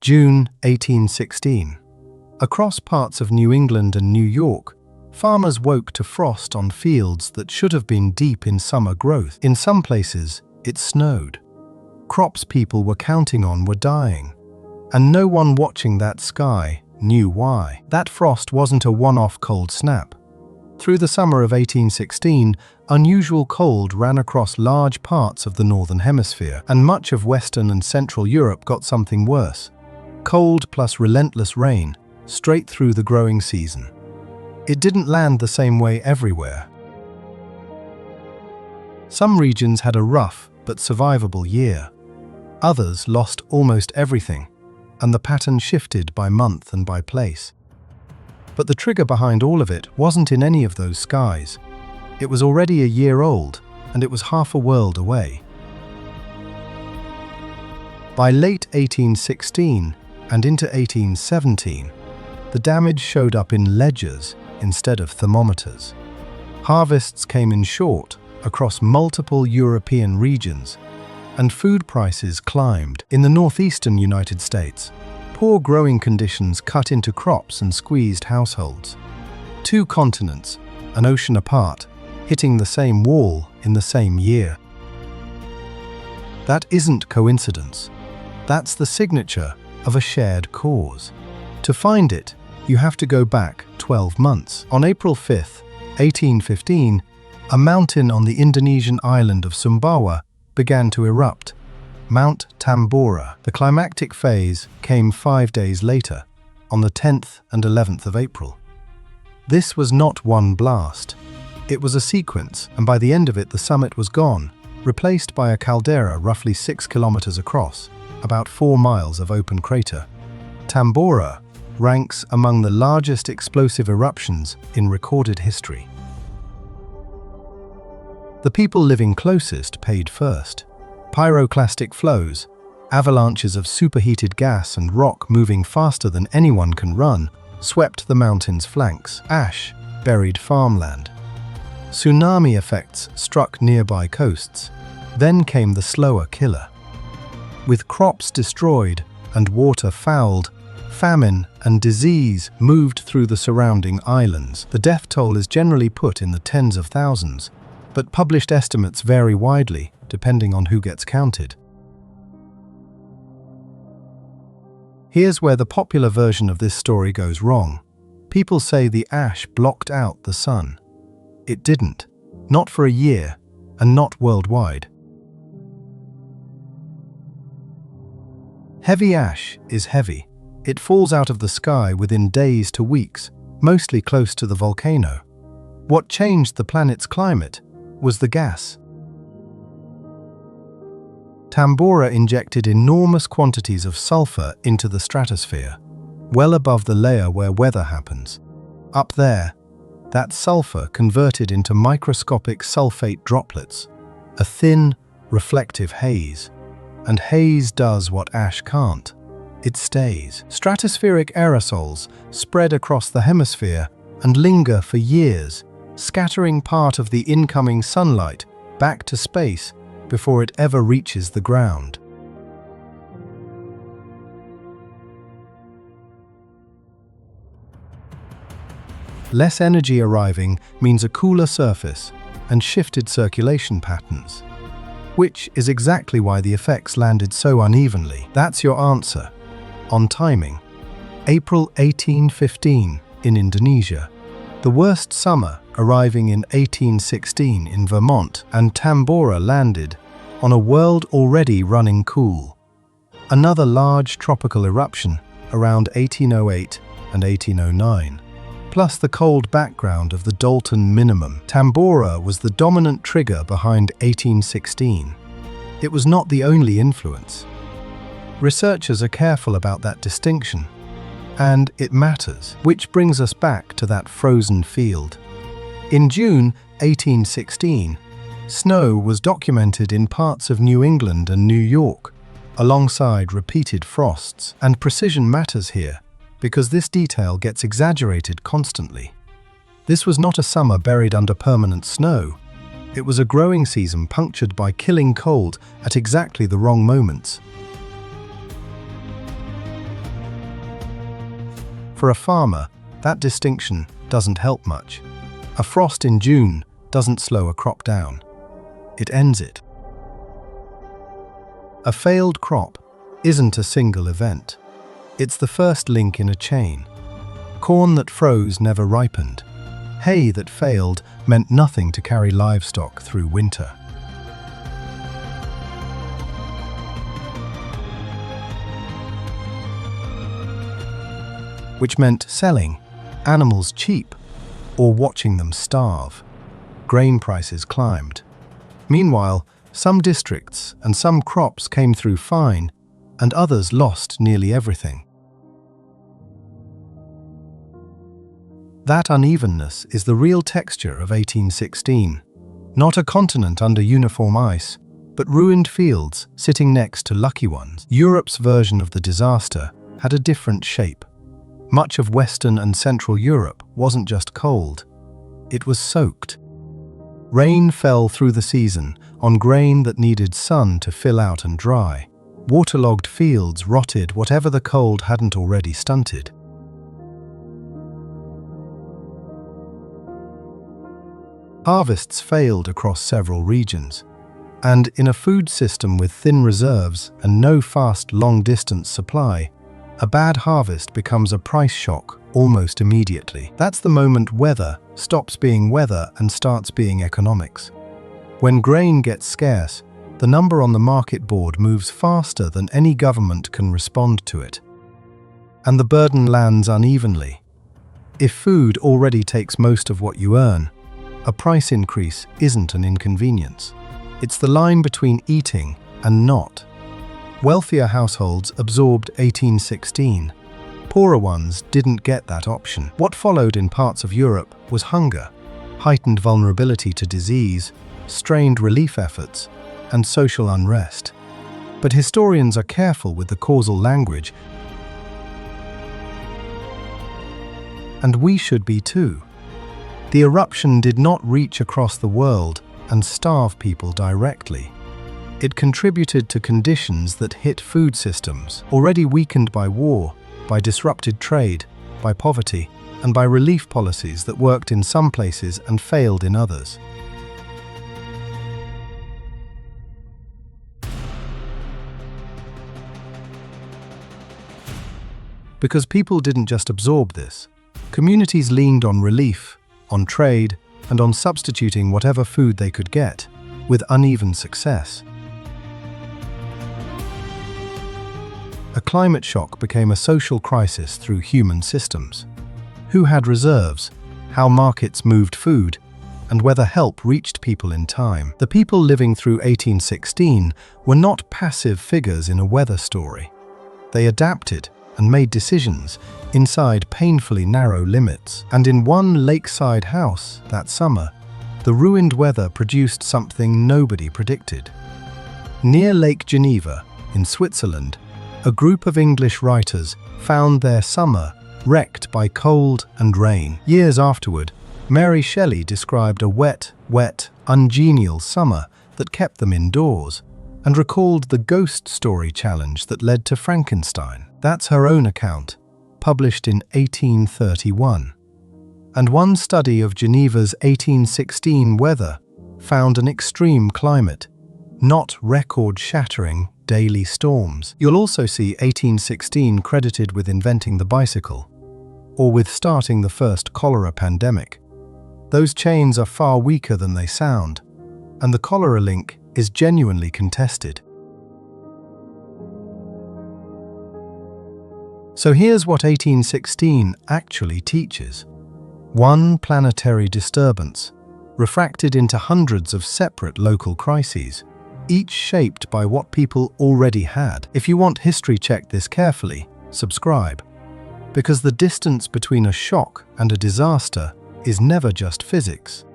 June 1816. Across parts of New England and New York, farmers woke to frost on fields that should have been deep in summer growth. In some places, it snowed. Crops people were counting on were dying, and no one watching that sky knew why. That frost wasn't a one-off cold snap. Through the summer of 1816, unusual cold ran across large parts of the Northern Hemisphere, and much of Western and Central Europe got something worse. Cold plus relentless rain, straight through the growing season. It didn't land the same way everywhere. Some regions had a rough but survivable year. Others lost almost everything, and the pattern shifted by month and by place. But the trigger behind all of it wasn't in any of those skies. It was already a year old, and it was half a world away. By late 1816 and into 1817, the damage showed up in ledgers instead of thermometers. Harvests came in short across multiple European regions, and food prices climbed. In the northeastern United States, poor growing conditions cut into crops and squeezed households. Two continents, an ocean apart, hitting the same wall in the same year. That isn't coincidence. That's the signature of a shared cause. To find it, you have to go back 12 months. On April 5, 1815, a mountain on the Indonesian island of Sumbawa began to erupt, Mount Tambora. The climactic phase came 5 days later, on the 10th and 11th of April. This was not one blast. It was a sequence, and by the end of it the summit was gone, replaced by a caldera roughly 6 kilometers across, about 4 miles of open crater. Tambora ranks among the largest explosive eruptions in recorded history. The people living closest paid first. Pyroclastic flows, avalanches of superheated gas and rock moving faster than anyone can run, swept the mountain's flanks. Ash buried farmland. Tsunami effects struck nearby coasts. Then came the slower killer. With crops destroyed and water fouled, famine and disease moved through the surrounding islands. The death toll is generally put in the tens of thousands, but published estimates vary widely, depending on who gets counted. Here's where the popular version of this story goes wrong. People say the ash blocked out the sun. It didn't. Not for a year, and not worldwide. Heavy ash is heavy. It falls out of the sky within days to weeks, mostly close to the volcano. What changed the planet's climate was the gas. Tambora injected enormous quantities of sulfur into the stratosphere, well above the layer where weather happens. Up there, that sulfur converted into microscopic sulfate droplets, a thin, reflective haze. And haze does what ash can't. It stays. Stratospheric aerosols spread across the hemisphere and linger for years, scattering part of the incoming sunlight back to space before it ever reaches the ground. Less energy arriving means a cooler surface and shifted circulation patterns, which is exactly why the effects landed so unevenly. That's your answer. On timing. April 1815 in Indonesia. The worst summer arriving in 1816 in Vermont, and Tambora landed on a world already running cool. Another large tropical eruption around 1808 and 1809. Plus the cold background of the Dalton minimum. Tambora was the dominant trigger behind 1816. It was not the only influence. Researchers are careful about that distinction, and it matters, which brings us back to that frozen field. In June 1816, snow was documented in parts of New England and New York, alongside repeated frosts, and precision matters here, because this detail gets exaggerated constantly. This was not a summer buried under permanent snow. It was a growing season punctured by killing cold at exactly the wrong moments. For a farmer, that distinction doesn't help much. A frost in June doesn't slow a crop down. It ends it. A failed crop isn't a single event. It's the first link in a chain. Corn that froze never ripened. Hay that failed meant nothing to carry livestock through winter. Which meant selling animals cheap or watching them starve. Grain prices climbed. Meanwhile, some districts and some crops came through fine, and others lost nearly everything. That unevenness is the real texture of 1816. Not a continent under uniform ice, but ruined fields sitting next to lucky ones. Europe's version of the disaster had a different shape. Much of Western and Central Europe wasn't just cold, it was soaked. Rain fell through the season on grain that needed sun to fill out and dry. Waterlogged fields rotted whatever the cold hadn't already stunted. Harvests failed across several regions, and in a food system with thin reserves and no fast long-distance supply, a bad harvest becomes a price shock almost immediately. That's the moment weather stops being weather and starts being economics. When grain gets scarce, the number on the market board moves faster than any government can respond to it. And the burden lands unevenly. If food already takes most of what you earn, a price increase isn't an inconvenience. It's the line between eating and not. Wealthier households absorbed 1816. Poorer ones didn't get that option. What followed in parts of Europe was hunger, heightened vulnerability to disease, strained relief efforts, and social unrest. But historians are careful with the causal language, and we should be too. The eruption did not reach across the world and starve people directly. It contributed to conditions that hit food systems, already weakened by war, by disrupted trade, by poverty, and by relief policies that worked in some places and failed in others. Because people didn't just absorb this, communities leaned on relief, on trade, and on substituting whatever food they could get, with uneven success. A climate shock became a social crisis through human systems. Who had reserves, how markets moved food, and whether help reached people in time. The people living through 1816 were not passive figures in a weather story. They adapted and made decisions inside painfully narrow limits. And in one lakeside house that summer, the ruined weather produced something nobody predicted. Near Lake Geneva, in Switzerland, a group of English writers found their summer wrecked by cold and rain. Years afterward, Mary Shelley described a wet, ungenial summer that kept them indoors, and recalled the ghost story challenge that led to Frankenstein. That's her own account, published in 1831. And one study of Geneva's 1816 weather found an extreme climate, not record-shattering daily storms. You'll also see 1816 credited with inventing the bicycle, or with starting the first cholera pandemic. Those chains are far weaker than they sound, and the cholera link is genuinely contested. So here's what 1816 actually teaches. One planetary disturbance, refracted into hundreds of separate local crises, each shaped by what people already had. If you want history check this carefully, subscribe. Because the distance between a shock and a disaster is never just physics.